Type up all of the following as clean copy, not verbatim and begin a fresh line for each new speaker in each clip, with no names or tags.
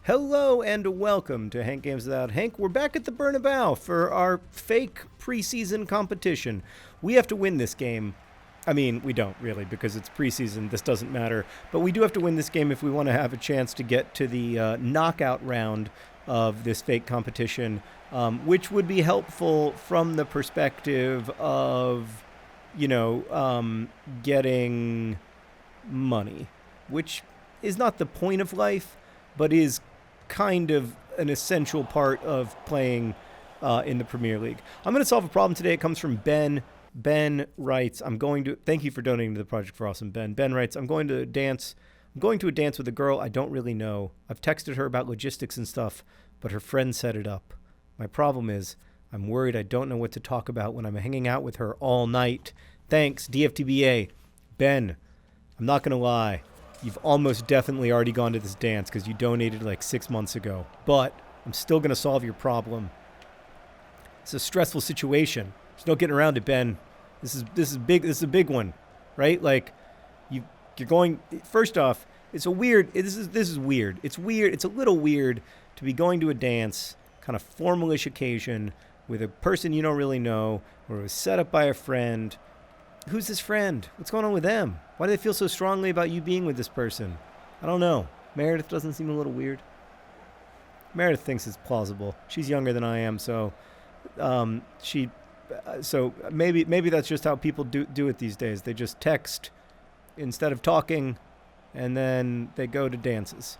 Hello and welcome to Hank Games Without Hank. We're back at the Bernabeu for our fake preseason competition. We have to win this game. I mean, we don't really because it's preseason. This doesn't matter. But we do have to win this game if we want to have a chance to get to the knockout round of this fake competition, which would be helpful from the perspective of, getting money, which is not the point of life, but is kind of an essential part of playing in the Premier League. I'm going to solve a problem today. It comes from Ben. Ben writes, thank you for donating to the Project for Awesome, Ben. Ben writes, I'm going to a dance with a girl I don't really know. I've texted her about logistics and stuff, but her friend set it up. My problem is I'm worried I don't know what to talk about when I'm hanging out with her all night. Thanks, DFTBA. Ben, I'm not going to lie. You've almost definitely already gone to this dance because you donated like 6 months ago. But I'm still going to solve your problem. It's a stressful situation. There's no getting around it, Ben. This is big. This is a big one, right? Like, you're going. First off, it's a weird. This is weird. It's weird. It's a little weird to be going to a dance, kind of formalish occasion with a person you don't really know, or it was set up by a friend. Who's this friend? What's going on with them? Why do they feel so strongly about you being with this person? I don't know. Meredith doesn't seem a little weird. Meredith thinks it's plausible. She's younger than I am, so maybe that's just how people do it these days. They just text instead of talking, and then they go to dances.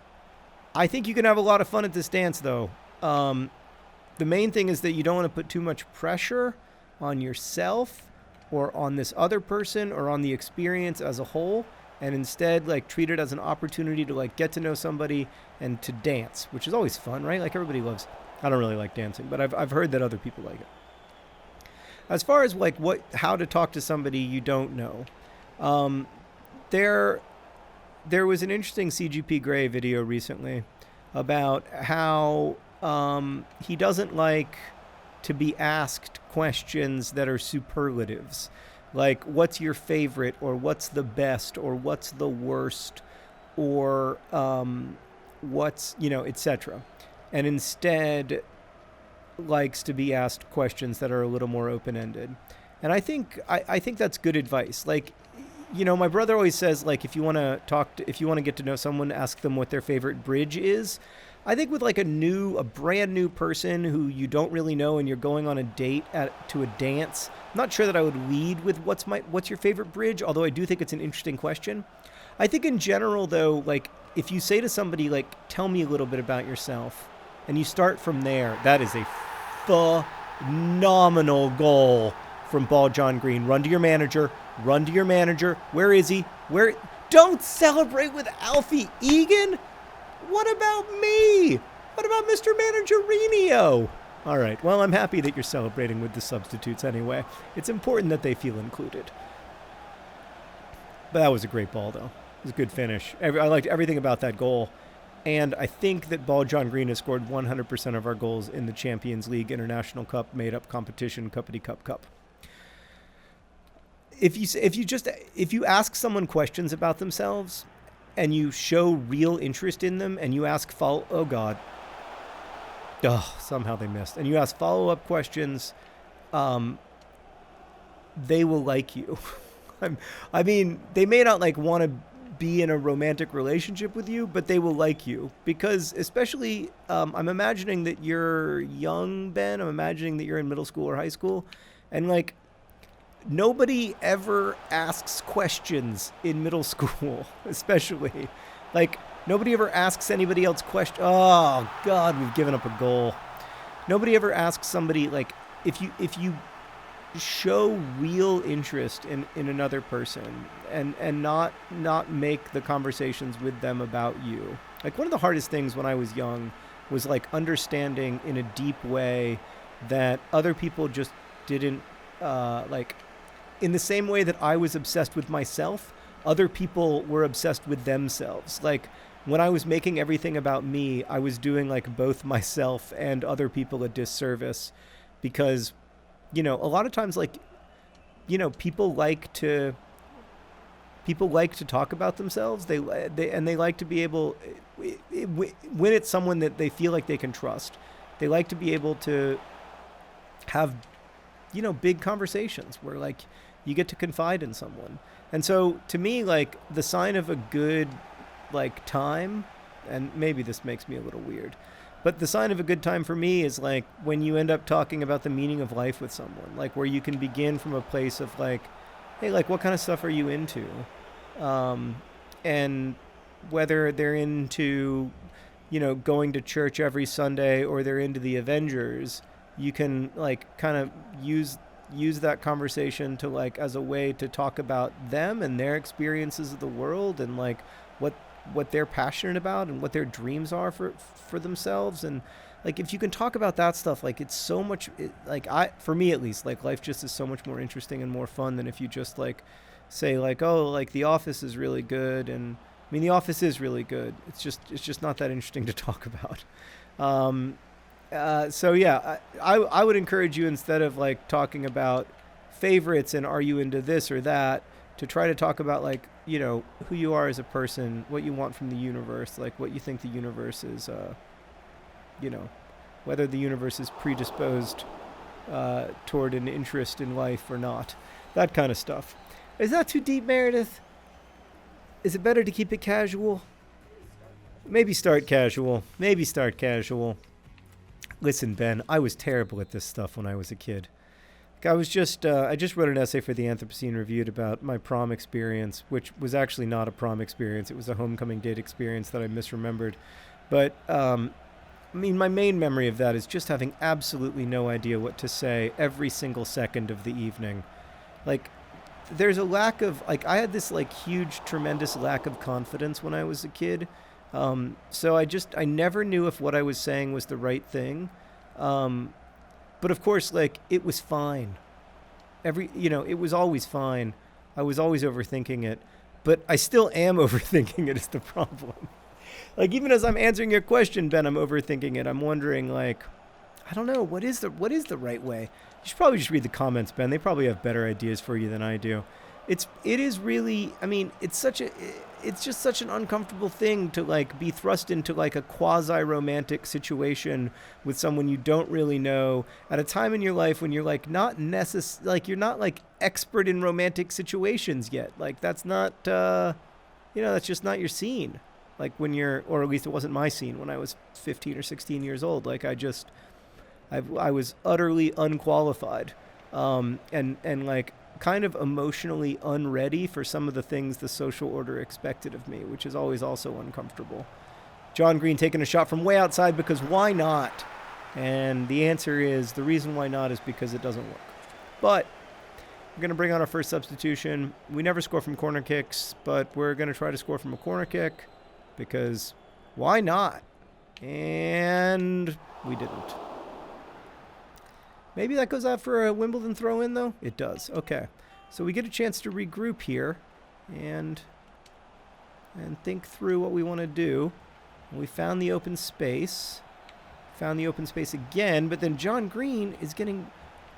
I think you can have a lot of fun at this dance, though. The main thing is that you don't want to put too much pressure on yourself or on this other person or on the experience as a whole, and instead treat it as an opportunity to get to know somebody and to dance, which is always fun, right? Everybody loves. I don't really like dancing, but I've heard that other people like it. As far as how to talk to somebody you don't know, there was an interesting CGP Grey video recently about how he doesn't like to be asked questions that are superlatives, like what's your favorite, or what's the best, or what's the worst, or what's, etc. And instead likes to be asked questions that are a little more open-ended. And I think that's good advice. My brother always says, if you want to get to know someone, ask them what their favorite bridge is. I think with a brand new person who you don't really know and you're going on a date to a dance, I'm not sure that I would lead with what's your favorite bridge, although I do think it's an interesting question. I think in general, though, if you say to somebody, tell me a little bit about yourself, and you start from there, that is a phenomenal goal from Ball John Green. Run to your manager. Where is he? Don't celebrate with Alfie Egan? What about me? What about Mr. Managerino? All right, well, I'm happy that you're celebrating with the substitutes anyway. It's important that they feel included. But that was a great ball, though. It was a good finish. I liked everything about that goal. And I think that Ball John Green has scored 100% of our goals in the Champions League International Cup made-up competition, Cuppity Cup. If you ask someone questions about themselves and you show real interest in them and you ask somehow they missed. And you ask follow-up questions, they will like you. I mean, they may not want to be in a romantic relationship with you, but they will like you because, especially, I'm imagining that you're young, Ben. I'm imagining that you're in middle school or high school, and nobody ever asks questions in middle school, especially. Nobody ever asks anybody else questions. Oh, God, we've given up a goal. Nobody ever asks somebody, if you show real interest in another person and not make the conversations with them about you. One of the hardest things when I was young was understanding in a deep way that other people just didn't in the same way that I was obsessed with myself, other people were obsessed with themselves. When I was making everything about me, I was doing both myself and other people a disservice because, a lot of times, people like to People like to talk about themselves. They like to be able, when it's someone that they feel like they can trust, they like to be able to have, big conversations where like you get to confide in someone. And so to me, like the sign of a good like time, and maybe this makes me a little weird, but the sign of a good time for me is like when you end up talking about the meaning of life with someone, like where you can begin from a place of like, hey, like what kind of stuff are you into? And whether they're into, going to church every Sunday or they're into the Avengers, you can like kind of use that conversation to like as a way to talk about them and their experiences of the world and like what they're passionate about and what their dreams are for themselves. And like if you can talk about that stuff, like it's so much for me at least, like life just is so much more interesting and more fun than if you just like say like, oh, like The Office is really good. And I mean The Office is really good, it's just not that interesting to talk about. So yeah, I would encourage you, instead of like talking about favorites and are you into this or that, to try to talk about like, who you are as a person, what you want from the universe, like what you think the universe is, whether the universe is predisposed toward an interest in life or not, that kind of stuff. Is that too deep, Meredith? Is it better to keep it casual? Maybe start casual. Listen, Ben, I was terrible at this stuff when I was a kid. I just wrote an essay for the Anthropocene Reviewed about my prom experience, which was actually not a prom experience. It was a homecoming date experience that I misremembered. But, my main memory of that is just having absolutely no idea what to say every single second of the evening. Like, there's a lack of, like, I had this, like, huge, tremendous lack of confidence when I was a kid. So I never knew if what I was saying was the right thing. But of course, like, it was fine. It was always fine. I was always overthinking it, but I still am overthinking it is the problem. Like, even as I'm answering your question, Ben, I'm overthinking it. I'm wondering, like, I don't know, what is the right way? You should probably just read the comments, Ben. They probably have better ideas for you than I do. It is really, it's just such an uncomfortable thing to like be thrust into like a quasi-romantic situation with someone you don't really know at a time in your life when you're like not you're not like expert in romantic situations yet. Like that's not, that's just not your scene. Like when or at least it wasn't my scene when I was 15 or 16 years old. Like I was utterly unqualified, and like kind of emotionally unready for some of the things the social order expected of me, which is always also uncomfortable. John Green taking a shot from way outside because why not? And the answer is the reason why not is because it doesn't work. But we're going to bring on our first substitution. We never score from corner kicks, but we're going to try to score from a corner kick because why not? And we didn't. Maybe that goes out for a Wimbledon throw-in, though? It does. Okay. So we get a chance to regroup here and think through what we want to do. We found the open space. Found the open space again, but then John Green is getting...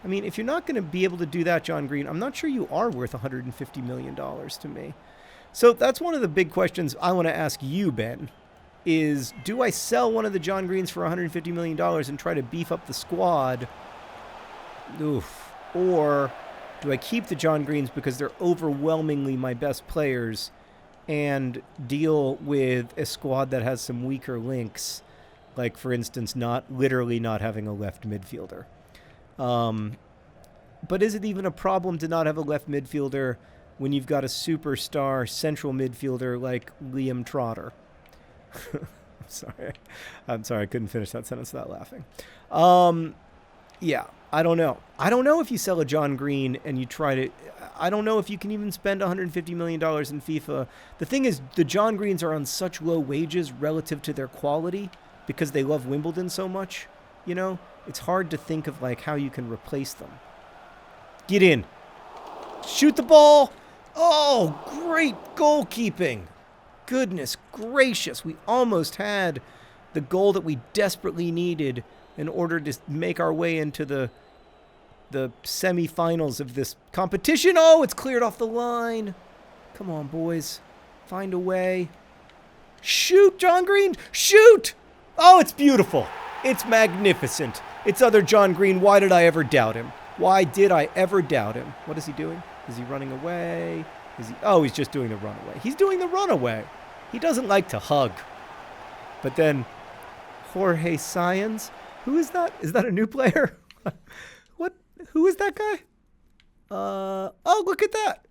if you're not going to be able to do that, John Green, I'm not sure you are worth $150 million to me. So that's one of the big questions I want to ask you, Ben, is do I sell one of the John Greens for $150 million and try to beef up the squad... Oof. Or do I keep the John Greens because they're overwhelmingly my best players and deal with a squad that has some weaker links, like, for instance, not having a left midfielder? But is it even a problem to not have a left midfielder when you've got a superstar central midfielder like Liam Trotter? I'm sorry, I couldn't finish that sentence without laughing. Yeah. I don't know. I don't know if you sell a John Green and you try to... I don't know if you can even spend $150 million in FIFA. The thing is, the John Greens are on such low wages relative to their quality because they love Wimbledon so much. It's hard to think of like how you can replace them. Get in. Shoot the ball. Oh, great goalkeeping. Goodness gracious. We almost had the goal that we desperately needed in order to make our way into the semifinals of this competition. Oh, it's cleared off the line. Come on, boys. Find a way. Shoot, John Green! Shoot! Oh, it's beautiful. It's magnificent. It's other John Green. Why did I ever doubt him? Why did I ever doubt him? What is he doing? Is he running away? Oh, he's just doing the runaway. He's doing the runaway. He doesn't like to hug. But then Jorge Sáenz, who is that? Is that a new player? What? Who is that guy? Oh, look at that.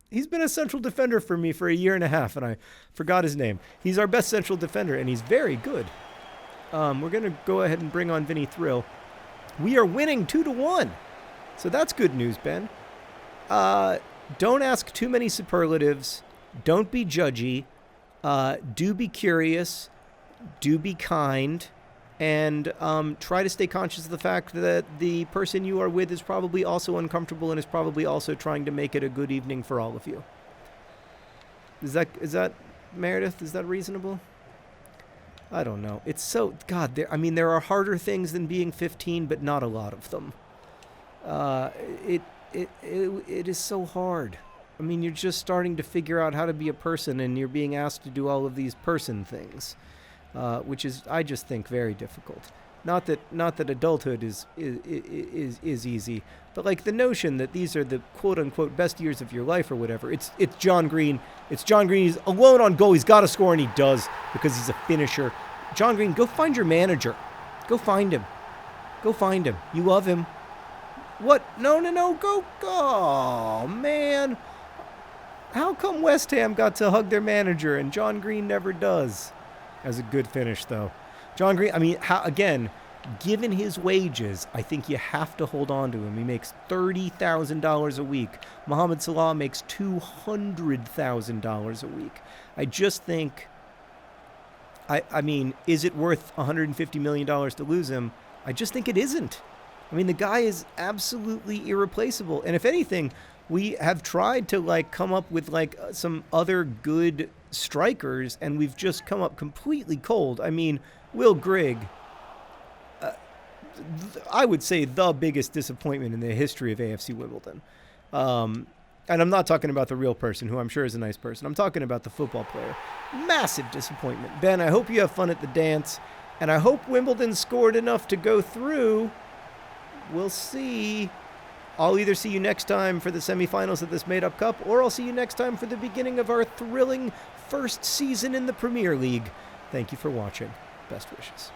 He's been a central defender for me for a year and a half, and I forgot his name. He's our best central defender, and he's very good. We're going to go ahead and bring on Vinny Thrill. We are winning 2-1. So that's good news, Ben. Don't ask too many superlatives. Don't be judgy. Do be curious. Do be kind. And try to stay conscious of the fact that the person you are with is probably also uncomfortable and is probably also trying to make it a good evening for all of you. Is that Meredith? Is that reasonable? I don't know. It's so... God, there are harder things than being 15, but not a lot of them. It is so hard. I mean, you're just starting to figure out how to be a person, and you're being asked to do all of these person things, which is, I just think, very difficult. Not that adulthood is easy, but like the notion that these are the quote unquote best years of your life or whatever. It's John Green. It's John Green. He's alone on goal. He's got to score, and he does because he's a finisher. John Green, go find your manager. Go find him. Go find him. You love him. What? No. Go. Oh, man. How come West Ham got to hug their manager and John Green never does? That was a good finish, though. John Green, I mean, again, given his wages, I think you have to hold on to him. He makes $30,000 a week. Mohamed Salah makes $200,000 a week. I just think, I mean, is it worth $150 million to lose him? I just think it isn't. I mean, the guy is absolutely irreplaceable. And if anything, we have tried to, like, come up with, like, some other good strikers, and we've just come up completely cold. I mean, Will Grigg, I would say the biggest disappointment in the history of AFC Wimbledon. And I'm not talking about the real person, who I'm sure is a nice person. I'm talking about the football player. Massive disappointment. Ben, I hope you have fun at the dance, and I hope Wimbledon scored enough to go through. We'll see. I'll either see you next time for the semifinals of this made-up cup, or I'll see you next time for the beginning of our thrilling first season in the Premier League. Thank you for watching. Best wishes.